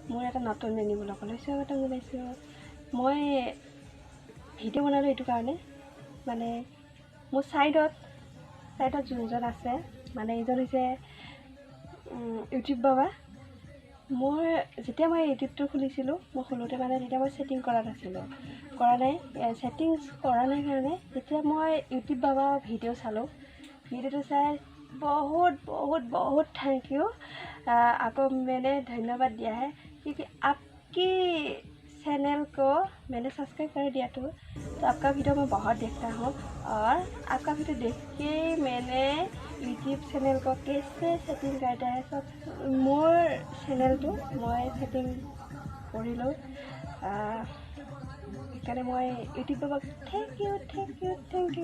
মোৰ এটা নতুন মিনি ব্লগ লৈছোঁ এটা বনাইছোঁ মই ভিডিঅ' বনালোঁ এইটো কাৰণে মানে মোৰ ছাইডত যোনজন আছে মানে এইজন হৈছে ইউটিউব বাবা মোৰ যেতিয়া মই ইউটিউবটো খুলিছিলোঁ মই খোলোঁতে মানে তেতিয়া মই ছেটিং কৰা নাছিলোঁ ছেটিংছ কৰা নাই কাৰণে যেতিয়া মই ইউটিউব বাবা ভিডিঅ' চালোঁ ভিডিঅ'টো চাই बहुत थैंक यू आपको मैंने धन्यवाद दिया है क्योंकि आपकी चैनल को मैंने सब्सक्राइब कर दिया तो आपका वीडियो मैं बहुत देखता हूँ और आपका वीडियो देख के मैंने यूट्यूब चैनल को कैसे सेटिंग करता है सब मोर चैनल तो मैं सेटिंग कर लो इकने मैं यूट्यूब बाबा थैंक यू